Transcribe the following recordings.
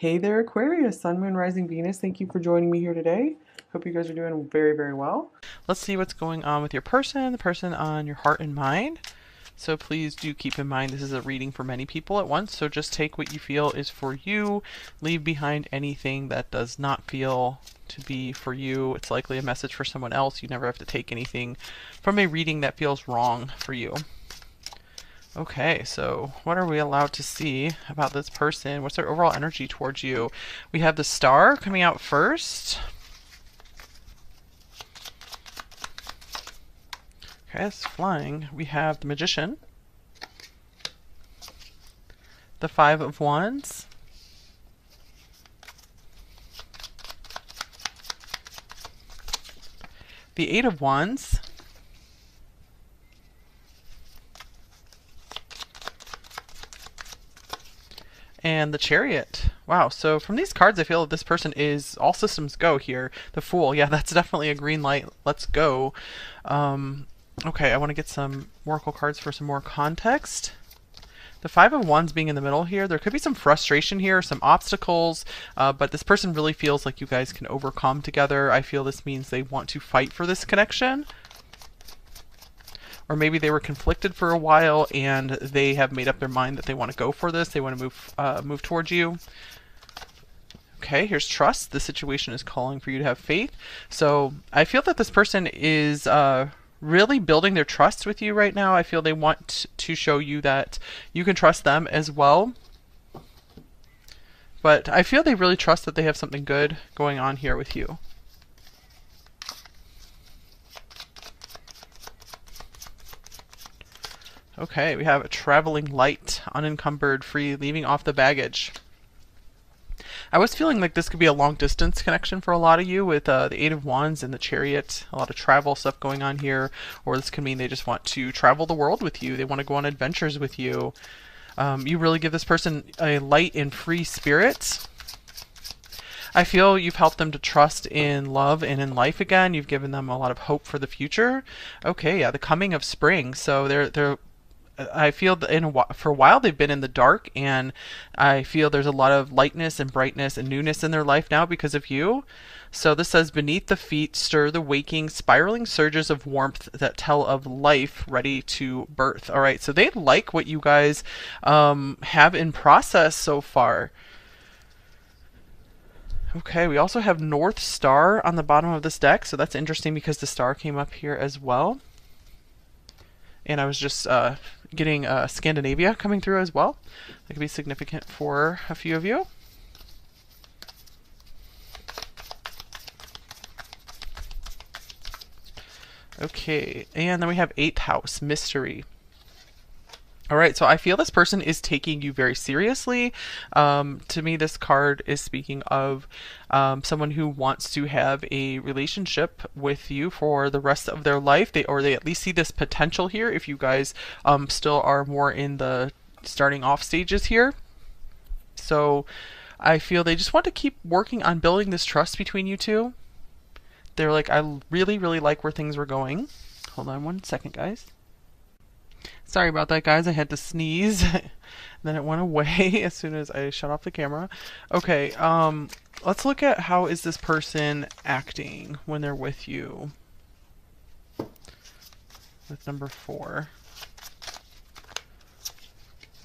Hey there, Aquarius, Sun, Moon, Rising, Venus. Thank you for joining me here today. Hope you guys are doing very, very well. Let's see what's going on with your person, the person on your heart and mind. So please do keep in mind this is a reading for many people at once, so just take what you feel is for you. Leave behind anything that does not feel to be for you. It's likely a message for someone else. You never have to take anything from a reading that feels wrong for you. Okay, so what are we allowed to see about this person? What's their overall energy towards you? We have the Star coming out first. Okay, it's flying. We have the Magician. The Five of Wands. The Eight of Wands. And the Chariot. Wow, so from these cards, I feel that this person is all systems go here. The Fool, yeah, that's definitely a green light. Let's go. Okay, I want to get some Oracle cards for some more context. The Five of Wands being in the middle here, there could be some frustration here, some obstacles, but this person really feels like you guys can overcome together. I feel this means they want to fight for this connection. Or maybe they were conflicted for a while and they have made up their mind that they want to go for this. They want to move towards you. Okay, here's trust. The situation is calling for you to have faith. So I feel that this person is really building their trust with you right now. I feel they want to show you that you can trust them as well. But I feel they really trust that they have something good going on here with you. Okay, we have a traveling light, unencumbered, free, leaving off the baggage. I was feeling like this could be a long distance connection for a lot of you with the Eight of Wands and the Chariot. A lot of travel stuff going on here. Or this could mean they just want to travel the world with you. They want to go on adventures with you. You really give this person a light and free spirit. I feel you've helped them to trust in love and in life again. You've given them a lot of hope for the future. Okay, yeah, the coming of spring. So they're I feel that for a while they've been in the dark, and I feel there's a lot of lightness and brightness and newness in their life now because of you. So this says, beneath the feet stir the waking, spiraling surges of warmth that tell of life ready to birth. All right, so they like what you guys have in process so far. Okay, we also have North Star on the bottom of this deck, so that's interesting because the star came up here as well. And I was just getting Scandinavia coming through as well. That could be significant for a few of you. Okay, and then we have 8th house, mystery. All right, so I feel this person is taking you very seriously. To me, this card is speaking of someone who wants to have a relationship with you for the rest of their life. They at least see this potential here if you guys still are more in the starting off stages here. So I feel they just want to keep working on building this trust between you two. They're like, I really, really like where things were going. Hold on one second, guys. Sorry about that, guys. I had to sneeze. Then it went away as soon as I shut off the camera. Okay, let's look at how is this person acting when they're with you. With number 4.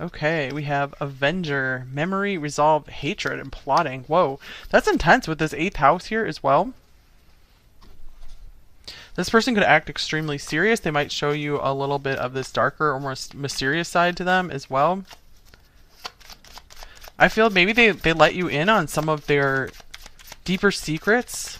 Okay, we have Avenger, memory, resolve, hatred, and plotting. Whoa, that's intense with this 8th house here as well. This person could act extremely serious. They might show you a little bit of this darker or more mysterious side to them as well. I feel maybe they let you in on some of their deeper secrets.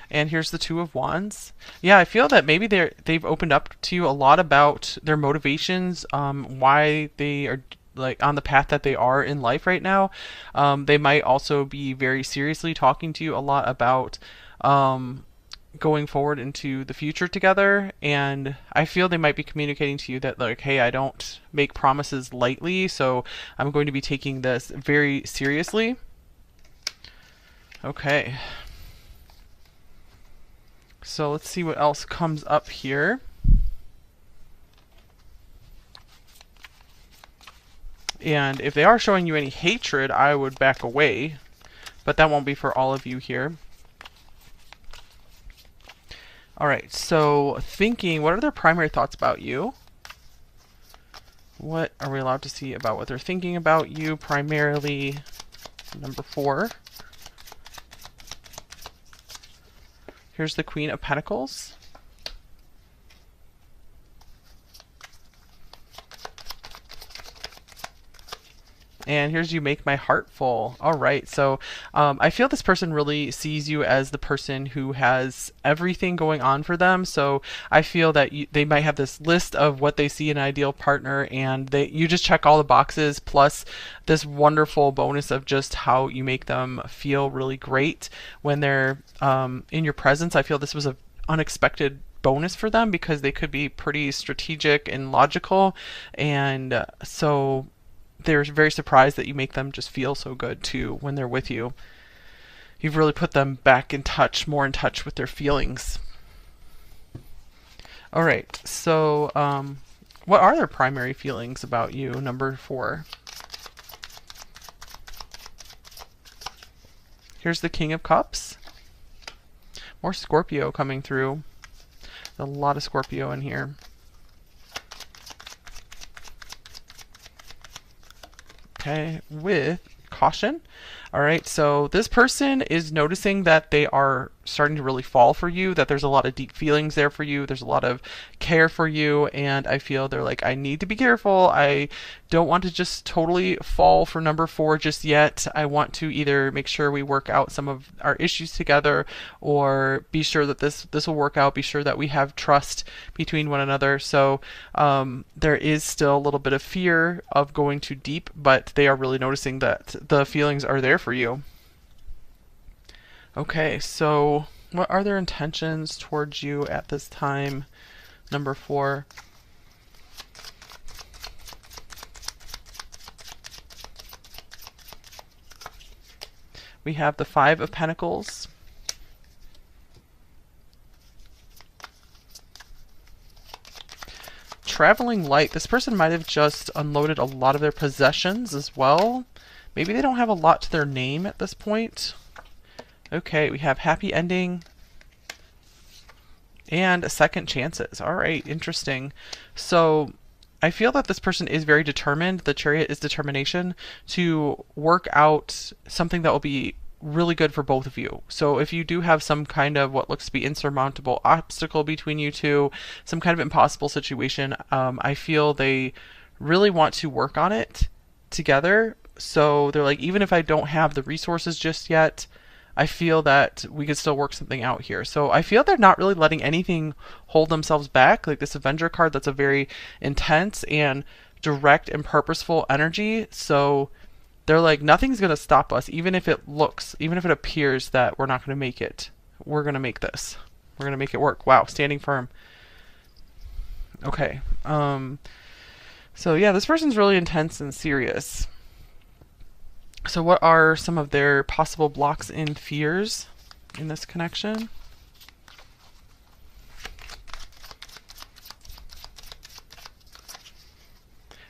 And here's the Two of Wands. Yeah, I feel that maybe they've opened up to you a lot about their motivations, why they are like on the path that they are in life right now. They might also be very seriously talking to you a lot about going forward into the future together, and I feel they might be communicating to you that like, hey, I don't make promises lightly, so I'm going to be taking this very seriously. Okay, so let's see what else comes up here. And if they are showing you any hatred, I would back away. But that won't be for all of you here. Alright, so thinking, what are their primary thoughts about you? What are we allowed to see about what they're thinking about you? Primarily, number 4. Here's the Queen of Pentacles. And here's You Make My Heart Full. All right, so I feel this person really sees you as the person who has everything going on for them. So I feel that they might have this list of what they see in an ideal partner, and you just check all the boxes, plus this wonderful bonus of just how you make them feel really great when they're in your presence. I feel this was an unexpected bonus for them because they could be pretty strategic and logical, and so they're very surprised that you make them just feel so good too when they're with you. You've really put them back in touch, more in touch with their feelings. All right, so what are their primary feelings about you, number 4? Here's the King of Cups. More Scorpio coming through. A lot of Scorpio in here. Okay, with caution. All right, so this person is noticing that they are starting to really fall for you, that there's a lot of deep feelings there for you, there's a lot of care for you, and I feel they're like, I need to be careful. I don't want to just totally fall for number 4 just yet. I want to either make sure we work out some of our issues together, or be sure that this will work out, be sure that we have trust between one another. So there is still a little bit of fear of going too deep, but they are really noticing that the feelings are there for you. Okay, so what are their intentions towards you at this time, number 4? We have the 5 of Pentacles. Traveling light. This person might have just unloaded a lot of their possessions as well. Maybe they don't have a lot to their name at this point. Okay, we have happy ending and second chances. All right, interesting. So I feel that this person is very determined. The Chariot is determination to work out something that will be really good for both of you. So if you do have some kind of what looks to be insurmountable obstacle between you two, some kind of impossible situation, I feel they really want to work on it together. So they're like, even if I don't have the resources just yet, I feel that we could still work something out here. So I feel they're not really letting anything hold themselves back. Like this Avenger card, that's a very intense and direct and purposeful energy. So they're like, nothing's going to stop us, even if it appears that we're not going to make it. We're going to make this. We're going to make it work. Wow, standing firm. Okay. So yeah, this person's really intense and serious. So what are some of their possible blocks and fears in this connection?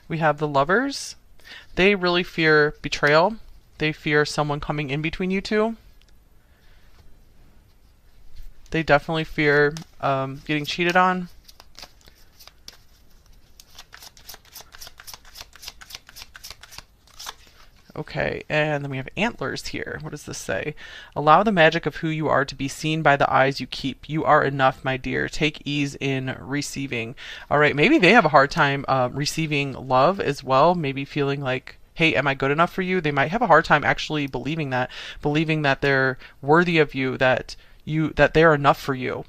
We have the Lovers. They really fear betrayal. They fear someone coming in between you two. They definitely fear getting cheated on. Okay, and then we have Antlers here. What does this say? Allow the magic of who you are to be seen by the eyes you keep. You are enough, my dear. Take ease in receiving. All right, maybe they have a hard time receiving love as well. Maybe feeling like, hey, am I good enough for you? They might have a hard time actually believing that they're worthy of you, that they're enough for you.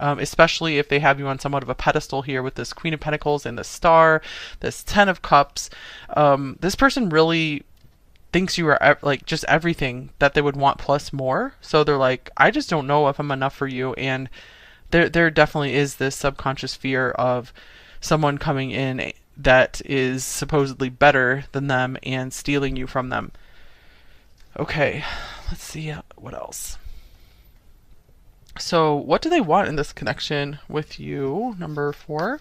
Especially if they have you on somewhat of a pedestal here with this Queen of Pentacles and the Star, this 10 of Cups. This person really thinks you are like just everything that they would want plus more. So they're like, I just don't know if I'm enough for you. And there definitely is this subconscious fear of someone coming in that is supposedly better than them and stealing you from them. Okay, let's see what else. So what do they want in this connection with you, number 4?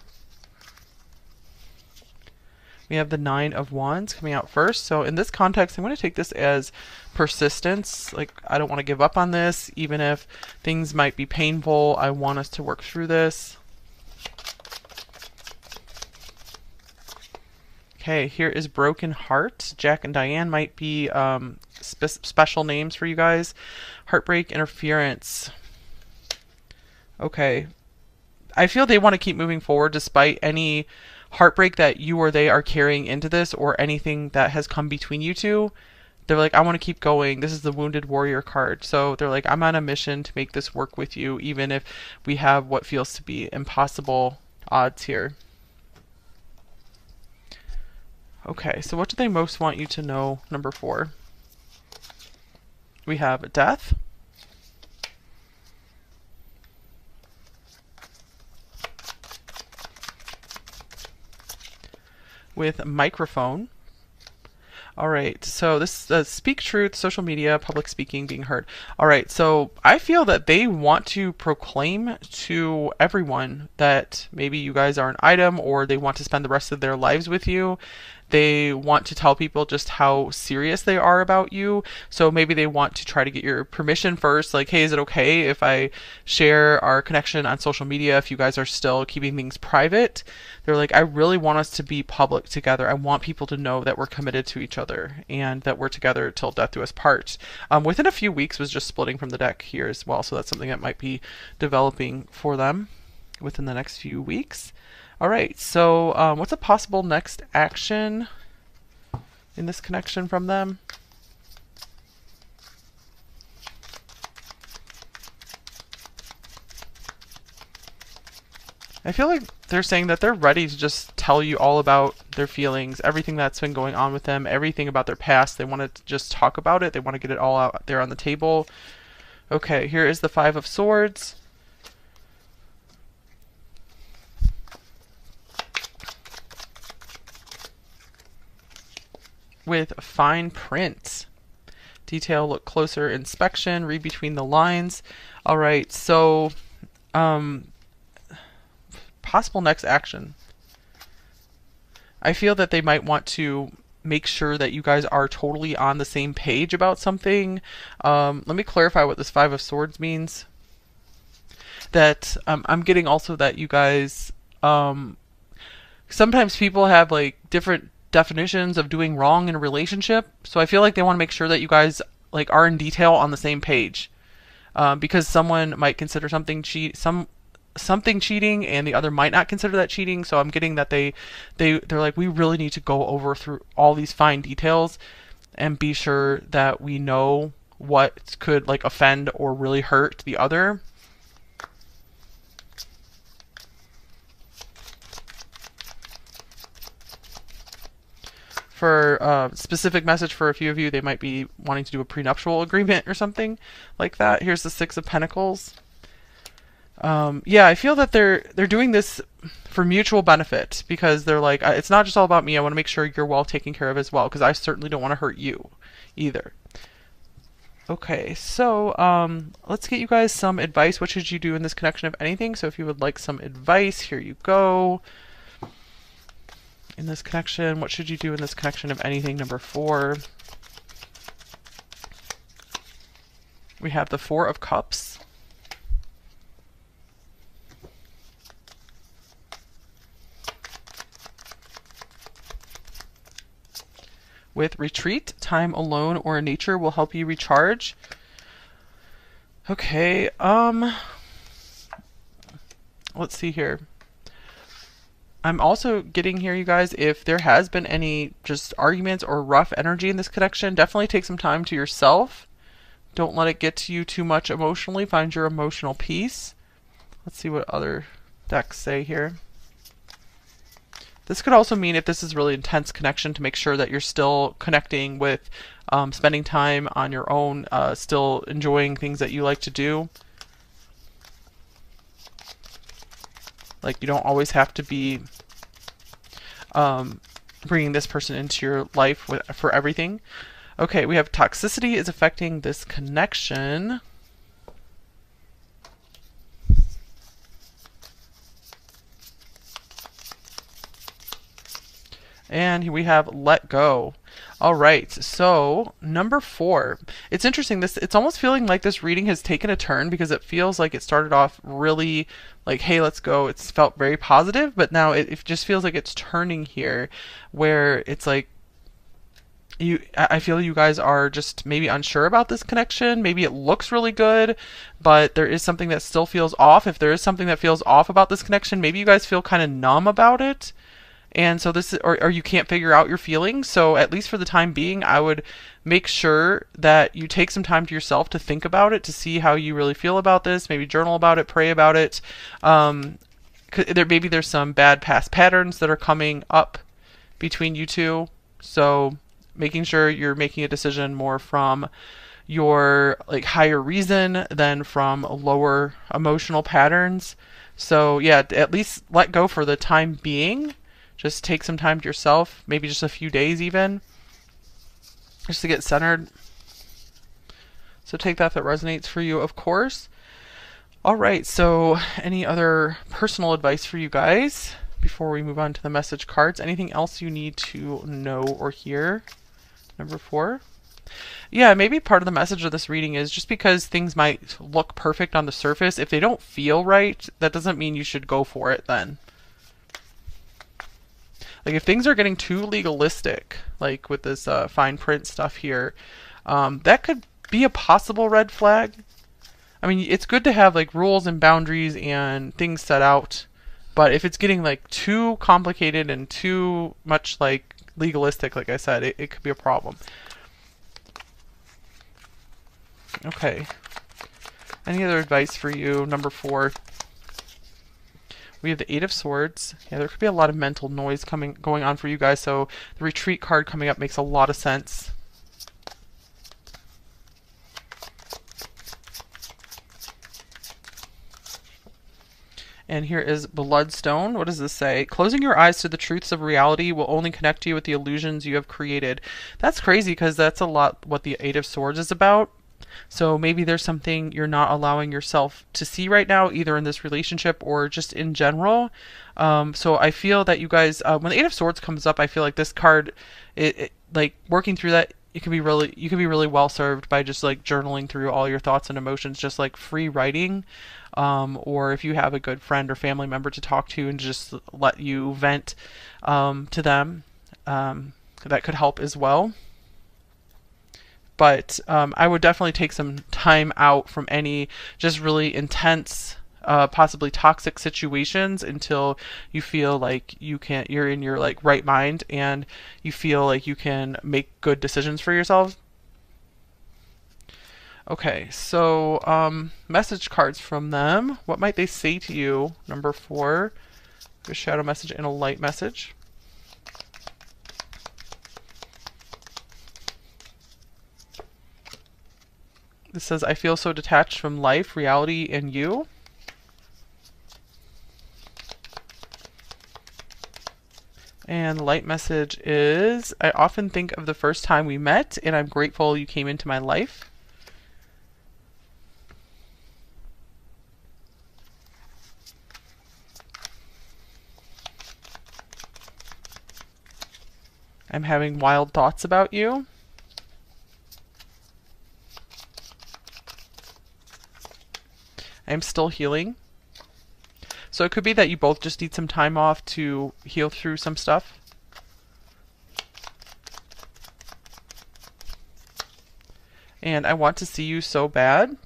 We have the Nine of Wands coming out first. So in this context, I'm going to take this as persistence. Like, I don't want to give up on this, even if things might be painful. I want us to work through this. Okay, here is Broken Heart. Jack and Diane might be special names for you guys. Heartbreak, interference. Okay. I feel they want to keep moving forward despite any heartbreak that you or they are carrying into this, or anything that has come between you two. They're like, I want to keep going. This is the Wounded Warrior card. So they're like, I'm on a mission to make this work with you, even if we have what feels to be impossible odds here. Okay, so what do they most want you to know, number 4? We have death. With microphone. All right, so this speak truth, social media, public speaking, being heard. All right, so I feel that they want to proclaim to everyone that maybe you guys are an item, or they want to spend the rest of their lives with you. They want to tell people just how serious they are about you. So maybe they want to try to get your permission first. Like, hey, is it okay if I share our connection on social media if you guys are still keeping things private? They're like, I really want us to be public together. I want people to know that we're committed to each other and that we're together till death do us part. Within a few weeks was just splitting from the deck here as well. So that's something that might be developing for them within the next few weeks. All right, so what's a possible next action in this connection from them? I feel like they're saying that they're ready to just tell you all about their feelings, everything that's been going on with them, everything about their past. They want to just talk about it. They want to get it all out there on the table. Okay, here is the Five of Swords. With fine print. Detail, look closer, inspection, read between the lines. All right, so possible next action. I feel that they might want to make sure that you guys are totally on the same page about something. Let me clarify what this Five of Swords means. That I'm getting also that you guys, sometimes people have like different definitions of doing wrong in a relationship. So I feel like they want to make sure that you guys like are in detail on the same page, because someone might consider something cheating and the other might not consider that cheating. So I'm getting that they're like, we really need to go over through all these fine details and be sure that we know what could like offend or really hurt the other. For specific message for a few of you, they might be wanting to do a prenuptial agreement or something like that. Here's the Six of Pentacles. Yeah, I feel that they're doing this for mutual benefit, because they're like, it's not just all about me. I want to make sure you're well taken care of as well, because I certainly don't want to hurt you either. Okay, so let's get you guys some advice. What should you do in this connection, if anything? So if you would like some advice, here you go. In this connection, what should you do in this connection, if anything? Number 4. We have the Four of Cups. With retreat, time alone or in nature will help you recharge. Okay, let's see here. I'm also getting here, you guys, if there has been any just arguments or rough energy in this connection, definitely take some time to yourself. Don't let it get to you too much emotionally. Find your emotional peace. Let's see what other decks say here. This could also mean, if this is really intense connection, to make sure that you're still connecting with, spending time on your own, still enjoying things that you like to do. Like, you don't always have to be bringing this person into your life for everything. Okay, we have toxicity is affecting this connection. And we have let go. All right, so number 4. It's interesting. It's almost feeling like this reading has taken a turn because it feels like it started off really like, hey, let's go. It's felt very positive, but now it just feels like it's turning here, where it's like I feel you guys are just maybe unsure about this connection. Maybe it looks really good, but there is something that still feels off. If there is something that feels off about this connection, maybe you guys feel kind of numb about it. And so this, or you can't figure out your feelings. So at least for the time being, I would make sure that you take some time to yourself to think about it, to see how you really feel about this. Maybe journal about it, pray about it. Maybe there's some bad past patterns that are coming up between you two. So making sure you're making a decision more from your like higher reason than from lower emotional patterns. So yeah, at least let go for the time being. Just take some time to yourself, maybe just a few days even, just to get centered. So take that if that resonates for you, of course. All right, so any other personal advice for you guys before we move on to the message cards? Anything else you need to know or hear? Number 4. Yeah, maybe part of the message of this reading is just because things might look perfect on the surface, if they don't feel right, that doesn't mean you should go for it then. Like if things are getting too legalistic, like with this fine print stuff here, that could be a possible red flag. I mean, it's good to have like rules and boundaries and things set out, but if it's getting like too complicated and too much like legalistic, like I said, it could be a problem. Okay. Any other advice for you? Number 4. We have the 8 of Swords. Yeah, there could be a lot of mental noise going on for you guys, so the Retreat card coming up makes a lot of sense. And here is Bloodstone. What does this say? Closing your eyes to the truths of reality will only connect you with the illusions you have created. That's crazy because that's a lot what the 8 of Swords is about. So maybe there's something you're not allowing yourself to see right now, either in this relationship or just in general. So I feel that you guys, when the 8 of Swords comes up, I feel like this card, like working through that, you can be really well served by just like journaling through all your thoughts and emotions, just like free writing. Or if you have a good friend or family member to talk to and just let you vent to them, that could help as well. But I would definitely take some time out from any just really intense, possibly toxic situations until you feel like you're in your like right mind and you feel like you can make good decisions for yourself. Okay, so message cards from them. What might they say to you? Number 4, a shadow message and a light message. This says, I feel so detached from life, reality, and you. And the light message is, I often think of the first time we met, and I'm grateful you came into my life. I'm having wild thoughts about you. I'm still healing. So it could be that you both just need some time off to heal through some stuff. And I want to see you so bad.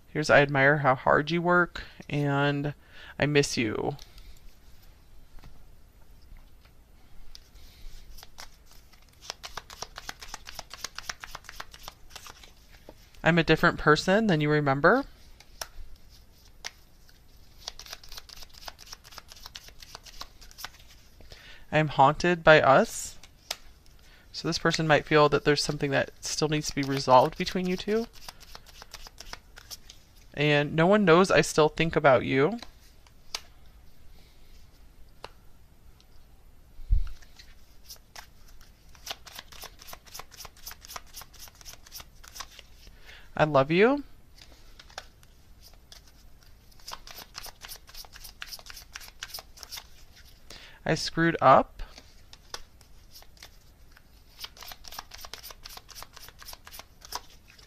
Here's, I admire how hard you work, and I miss you. I'm a different person than you remember. I am haunted by us. So this person might feel that there's something that still needs to be resolved between you two. And no one knows I still think about you. I love you. I screwed up.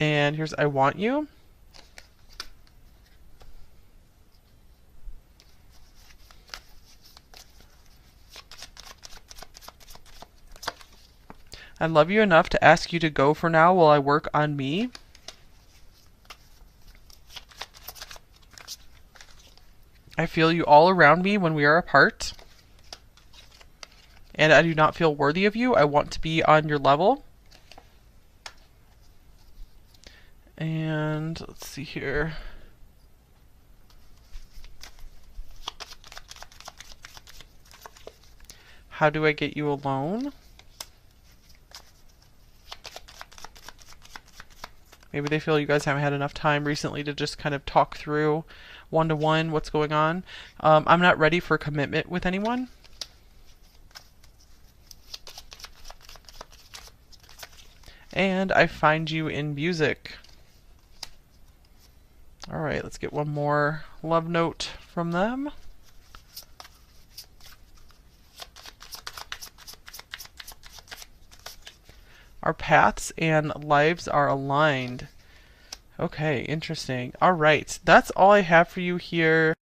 And here's I want you. I love you enough to ask you to go for now while I work on me. I feel you all around me when we are apart. And I do not feel worthy of you. I want to be on your level. And let's see here. How do I get you alone? Maybe they feel you guys haven't had enough time recently to just kind of talk through one-to-one what's going on. I'm not ready for commitment with anyone. And I find you in music. All right, let's get one more love note from them. Our paths and lives are aligned. Okay, interesting. All right, that's all I have for you here.